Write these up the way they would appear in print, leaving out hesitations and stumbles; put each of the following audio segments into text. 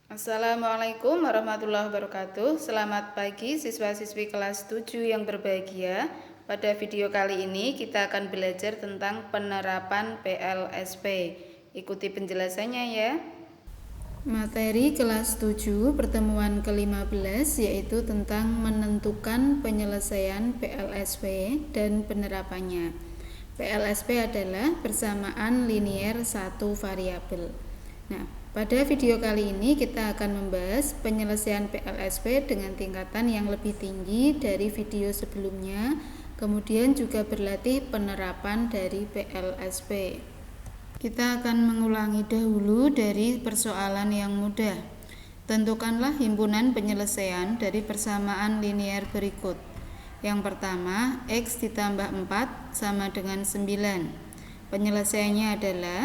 Assalamualaikum warahmatullahi wabarakatuh. Selamat pagi siswa-siswi kelas 7 yang berbahagia. Pada video kali ini kita akan belajar tentang penerapan PLSP. Ikuti penjelasannya ya. Materi kelas 7 pertemuan ke-15 yaitu tentang menentukan penyelesaian PLSP dan penerapannya. PLSP adalah persamaan linier satu variabel. Nah, pada video kali ini kita akan membahas penyelesaian PLSP dengan tingkatan yang lebih tinggi dari video sebelumnya, kemudian juga berlatih penerapan dari PLSP. Kita akan mengulangi dahulu dari persoalan yang mudah. Tentukanlah himpunan penyelesaian dari persamaan linier berikut. Yang pertama, X ditambah 4 sama dengan 9. Penyelesaiannya adalah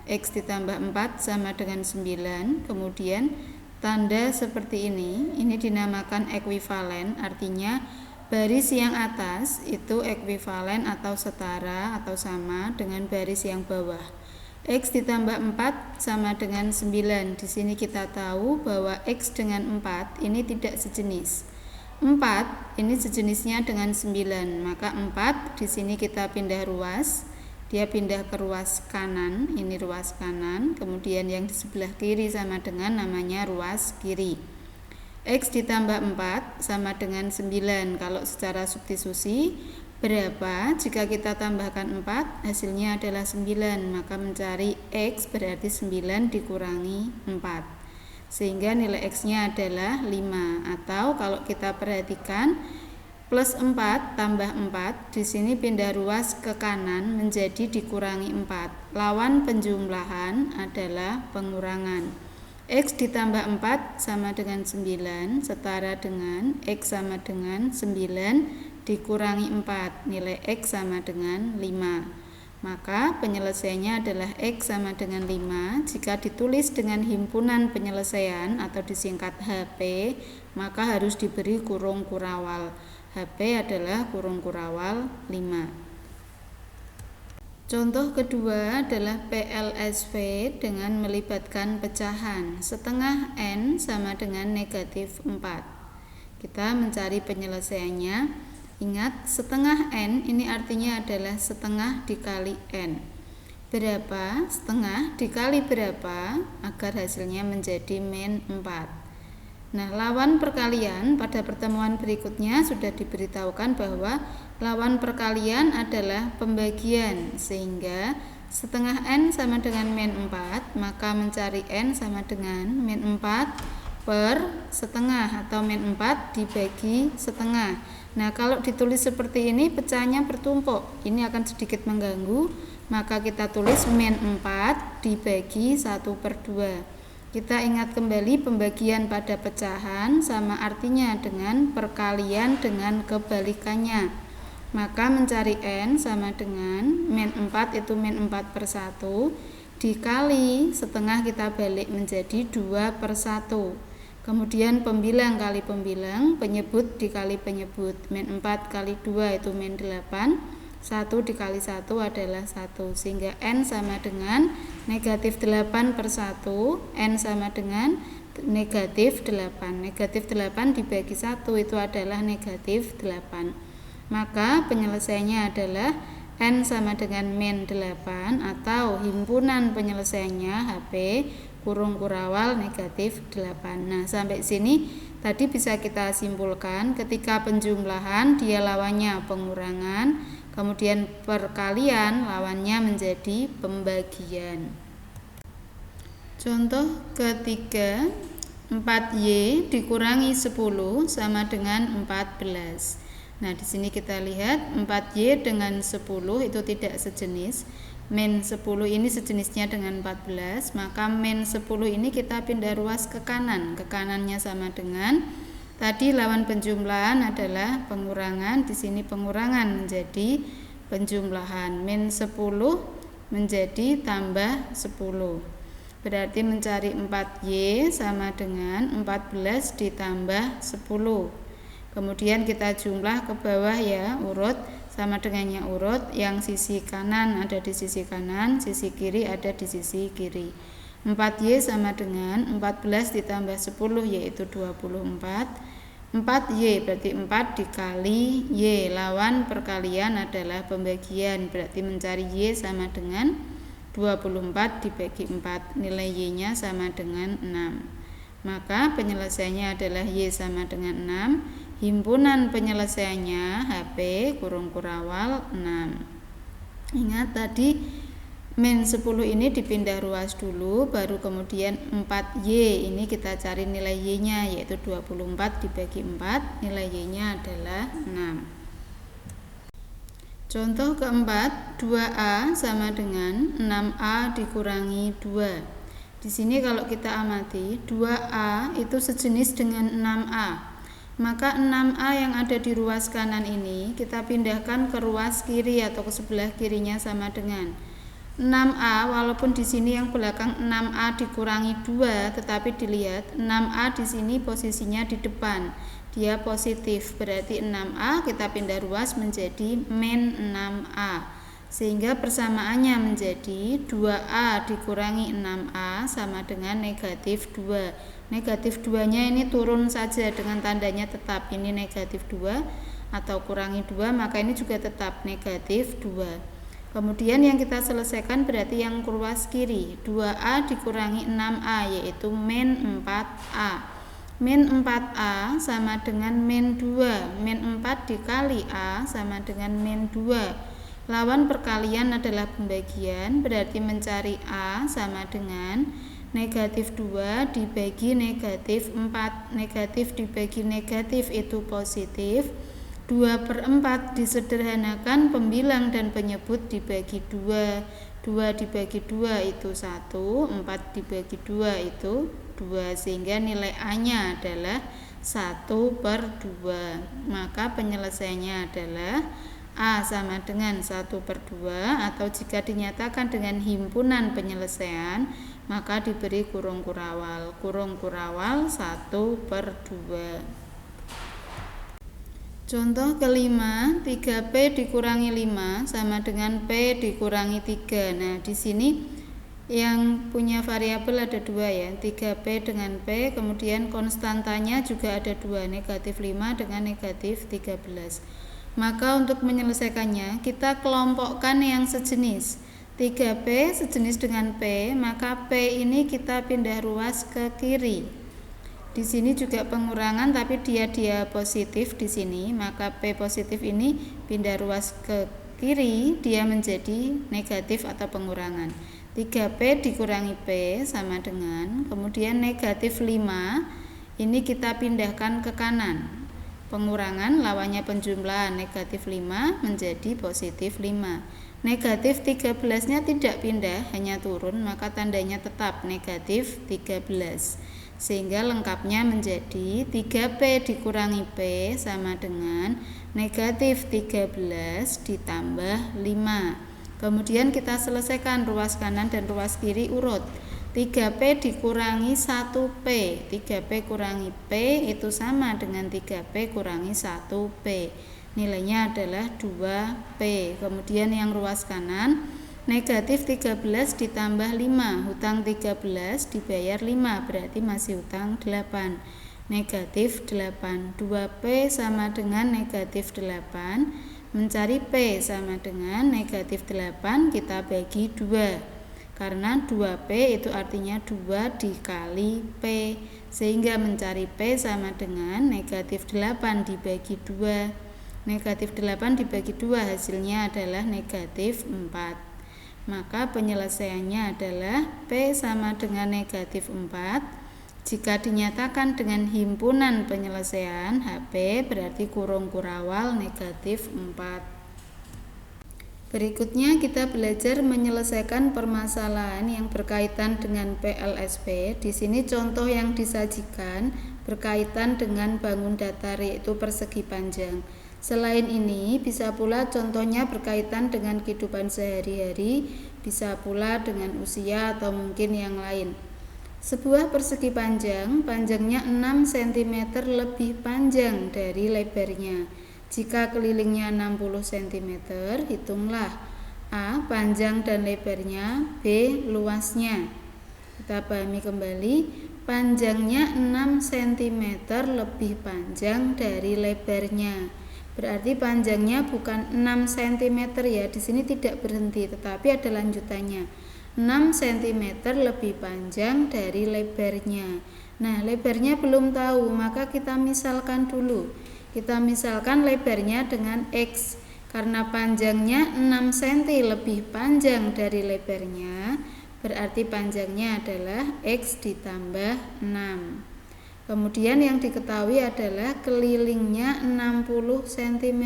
X ditambah 4 sama dengan 9. Kemudian tanda seperti ini dinamakan ekuivalen, artinya baris yang atas itu ekuivalen atau setara atau sama dengan baris yang bawah. X ditambah 4 sama dengan 9. Di sini kita tahu bahwa X dengan 4 ini tidak sejenis. 4 ini sejenisnya dengan 9, maka 4 di sini kita pindah ruas. Dia pindah ke ruas kanan, ini ruas kanan, kemudian yang di sebelah kiri sama dengan namanya ruas kiri. X ditambah 4 sama dengan 9. Kalau secara substitusi, berapa jika kita tambahkan 4? Hasilnya adalah 9, maka mencari X berarti 9 dikurangi 4. Sehingga nilai X-nya adalah 5. Atau kalau kita perhatikan, plus 4 tambah 4, di sini pindah ruas ke kanan menjadi dikurangi 4. Lawan penjumlahan adalah pengurangan. X ditambah 4 sama dengan 9, setara dengan X sama dengan 9 dikurangi 4. Nilai X sama dengan 5. Maka penyelesaiannya adalah X sama dengan 5. Jika ditulis dengan himpunan penyelesaian atau disingkat HP, maka harus diberi kurung kurawal. HP adalah kurung kurawal 5. Contoh kedua adalah PLSP dengan melibatkan pecahan. Setengah N sama dengan negatif 4. Kita mencari penyelesaiannya. Ingat, setengah N ini artinya adalah setengah dikali N. Berapa? Setengah dikali berapa agar hasilnya menjadi min 4. Nah, lawan perkalian pada pertemuan berikutnya sudah diberitahukan bahwa lawan perkalian adalah pembagian, sehingga setengah N sama dengan min 4, maka mencari N sama dengan min 4 per setengah atau min 4 dibagi setengah. Nah, kalau ditulis seperti ini pecahnya bertumpuk, ini akan sedikit mengganggu, maka kita tulis min 4 dibagi 1/2. Kita ingat kembali pembagian pada pecahan sama artinya dengan perkalian dengan kebalikannya. Maka mencari N sama dengan min 4 itu min 4/1 dikali setengah kita balik menjadi 2/1. Kemudian pembilang kali pembilang, penyebut dikali penyebut. Min 4 kali 2 itu min 8. 1 dikali 1 adalah 1, sehingga N sama dengan negatif 8/1. N sama dengan negatif 8. Negatif 8 dibagi 1 itu adalah negatif 8. Maka penyelesaiannya adalah N sama dengan min 8 atau himpunan penyelesaiannya HP kurung kurawal negatif 8. Nah, sampai sini tadi bisa kita simpulkan ketika penjumlahan dia lawannya pengurangan, kemudian perkalian lawannya menjadi pembagian. Contoh ketiga, 4Y dikurangi 10 sama dengan 14. Nah, di sini kita lihat 4Y dengan 10 itu tidak sejenis. Min 10 ini sejenisnya dengan 14, maka min 10 ini kita pindah ruas ke kanan. Ke kanannya sama dengan tadi lawan penjumlahan adalah pengurangan, di sini pengurangan menjadi penjumlahan. Min 10 menjadi tambah 10. Berarti mencari 4Y sama dengan 14 ditambah 10. Kemudian kita jumlah ke bawah ya, urut sama dengannya urut, yang sisi kanan ada di sisi kanan, sisi kiri ada di sisi kiri. 4Y sama dengan 14 ditambah 10 yaitu 24. 4Y berarti 4 dikali Y. Lawan perkalian adalah pembagian, berarti mencari Y sama dengan 24 dibagi 4. Nilai Y-nya sama dengan 6. Maka penyelesaiannya adalah Y sama dengan 6. Himpunan penyelesaiannya HP kurung kurawal 6. Ingat tadi min 10 ini dipindah ruas dulu, baru kemudian 4Y ini kita cari nilai Y-nya yaitu 24 dibagi 4, nilai Y-nya adalah 6. Contoh keempat, 2A sama dengan 6A dikurangi 2. Di sini kalau kita amati, 2A itu sejenis dengan 6A. Maka 6A yang ada di ruas kanan ini kita pindahkan ke ruas kiri atau ke sebelah kirinya sama dengan 6A, walaupun di sini yang belakang 6A dikurangi 2, tetapi dilihat 6A di sini posisinya di depan. Dia positif, berarti 6A kita pindah ruas menjadi min 6A. Sehingga persamaannya menjadi 2A dikurangi 6A sama dengan negatif 2. Negatif 2-nya ini turun saja dengan tandanya tetap. Ini negatif 2 atau kurangi 2, maka ini juga tetap negatif 2. Kemudian yang kita selesaikan berarti yang ruas kiri, 2A dikurangi 6A yaitu min 4A. Min 4A sama dengan min 2. Min 4 dikali A sama dengan min 2. Lawan perkalian adalah pembagian, berarti mencari A sama dengan negatif 2 dibagi negatif 4. Negatif dibagi negatif itu positif. 2/4 disederhanakan, pembilang dan penyebut dibagi 2. 2 dibagi 2 itu 1, 4 dibagi 2 itu 2, sehingga nilai A-nya adalah 1/2. Maka penyelesaiannya adalah A sama dengan 1/2, atau jika dinyatakan dengan himpunan penyelesaian maka diberi kurung kurawal. Kurung kurawal 1/2. Contoh kelima, 3P dikurangi 5 sama dengan P dikurangi 3. Nah, di sini yang punya variabel ada 2 ya, 3P dengan P, kemudian konstantanya juga ada 2, negatif 5 dengan negatif 13. Maka untuk menyelesaikannya, kita kelompokkan yang sejenis. 3P sejenis dengan P, maka P ini kita pindah ruas ke kiri. Di sini juga pengurangan, tapi dia positif di sini, maka P positif ini pindah ruas ke kiri, dia menjadi negatif atau pengurangan. 3P dikurangi P sama dengan, kemudian negatif 5 ini kita pindahkan ke kanan. Pengurangan lawannya penjumlahan, negatif 5 menjadi positif 5. Negatif 13-nya tidak pindah, hanya turun, maka tandanya tetap negatif 13. Sehingga lengkapnya menjadi 3P dikurangi P sama dengan negatif 13 ditambah 5. Kemudian kita selesaikan ruas kanan dan ruas kiri urut. 3P dikurangi 1P. 3P kurangi P itu sama dengan 3P kurangi 1P. Nilainya adalah 2P. Kemudian yang ruas kanan, negatif 13 ditambah 5, hutang 13 dibayar 5, berarti masih hutang 8. Negatif 8, 2P sama dengan negatif 8, mencari P sama dengan negatif 8, kita bagi 2. Karena 2P itu artinya 2 dikali P, sehingga mencari P sama dengan negatif 8 dibagi 2. Negatif 8 dibagi 2 hasilnya adalah negatif 4. Maka penyelesaiannya adalah P sama dengan negatif 4. Jika dinyatakan dengan himpunan penyelesaian HP berarti kurung kurawal negatif 4. Berikutnya kita belajar menyelesaikan permasalahan yang berkaitan dengan PLSP. Di sini contoh yang disajikan berkaitan dengan bangun datar, yaitu persegi panjang. Selain ini, bisa pula contohnya berkaitan dengan kehidupan sehari-hari, bisa pula dengan usia atau mungkin yang lain. Sebuah persegi panjang, panjangnya 6 cm lebih panjang dari lebarnya. Jika kelilingnya 60 cm, hitunglah A panjang dan lebarnya, B luasnya. Kita pahami kembali, panjangnya 6 cm lebih panjang dari lebarnya. Berarti panjangnya bukan 6 cm ya, di sini tidak berhenti tetapi ada lanjutannya. 6 cm lebih panjang dari lebarnya. Nah, lebarnya belum tahu, maka kita misalkan dulu. Kita misalkan lebarnya dengan X. Karena panjangnya 6 cm lebih panjang dari lebarnya, berarti panjangnya adalah X ditambah 6. Kemudian yang diketahui adalah kelilingnya 60 cm.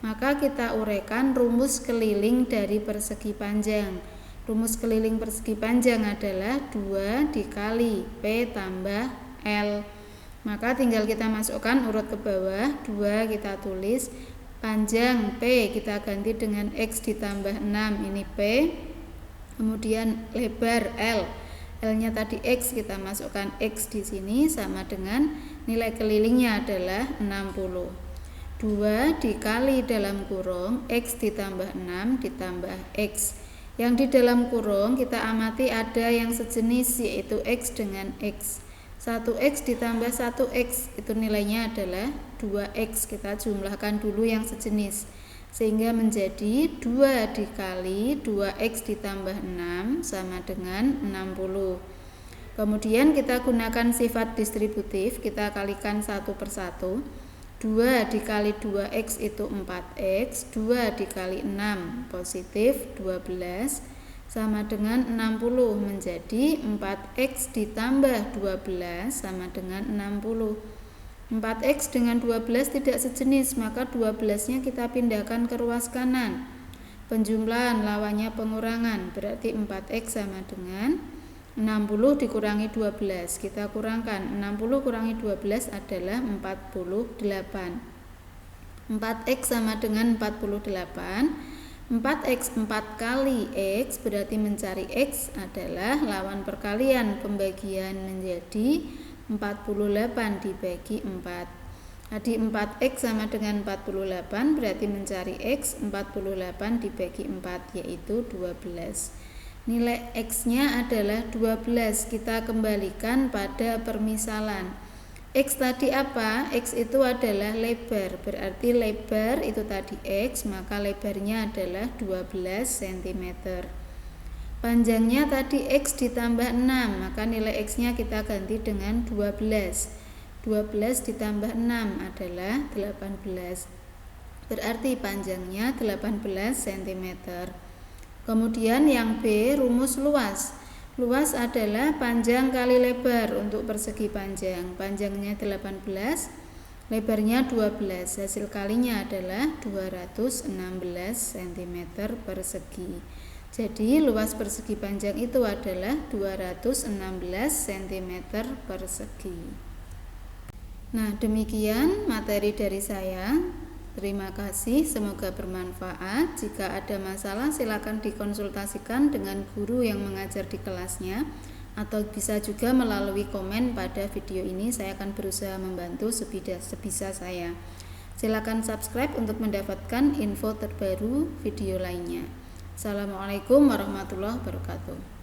Maka kita uraikan rumus keliling dari persegi panjang. Rumus keliling persegi panjang adalah 2 dikali P tambah L. Maka tinggal kita masukkan urut ke bawah, 2 kita tulis, panjang P kita ganti dengan X ditambah 6, ini P. Kemudian lebar L. L-nya tadi X, kita masukkan X di sini sama dengan nilai kelilingnya adalah 60. 2 dikali dalam kurung X ditambah 6 ditambah X. Yang di dalam kurung kita amati ada yang sejenis, yaitu X dengan X. 1X ditambah 1X itu nilainya adalah 2X. Kita jumlahkan dulu yang sejenis sehingga menjadi 2 dikali 2X ditambah 6 sama dengan 60. Kemudian kita gunakan sifat distributif, kita kalikan satu per satu. 2 dikali 2X itu 4X, 2 dikali 6 positif 12 sama dengan 60, menjadi 4X ditambah 12 sama dengan 60. 4X dengan 12 tidak sejenis, maka 12-nya kita pindahkan ke ruas kanan. Penjumlahan lawannya pengurangan, berarti 4X sama dengan 60 dikurangi 12. Kita kurangkan, 60 kurangi 12 adalah 48. 4X sama dengan 48. 4X 4 kali X berarti mencari X adalah lawan perkalian, pembagian menjadi 48 dibagi 4. Tadi 4X sama dengan 48 berarti mencari X 48 dibagi 4 yaitu 12. Nilai X-nya adalah 12. Kita kembalikan pada permisalan. X tadi apa? X itu adalah lebar, berarti lebar itu tadi X, maka lebarnya adalah 12 cm. Panjangnya tadi X ditambah 6, maka nilai X-nya kita ganti dengan 12. 12 ditambah 6 adalah 18. Berarti panjangnya 18 cm. Kemudian yang B, rumus luas. Luas adalah panjang kali lebar untuk persegi panjang. Panjangnya 18, lebarnya 12. Hasil kalinya adalah 216 cm persegi. Jadi luas persegi panjang itu adalah 216 cm persegi. Nah, demikian materi dari saya. Terima kasih, semoga bermanfaat. Jika ada masalah silakan dikonsultasikan dengan guru yang mengajar di kelasnya, atau bisa juga melalui komen pada video ini. Saya akan berusaha membantu sebisa saya. Silakan subscribe untuk mendapatkan info terbaru video lainnya. Assalamualaikum warahmatullahi wabarakatuh.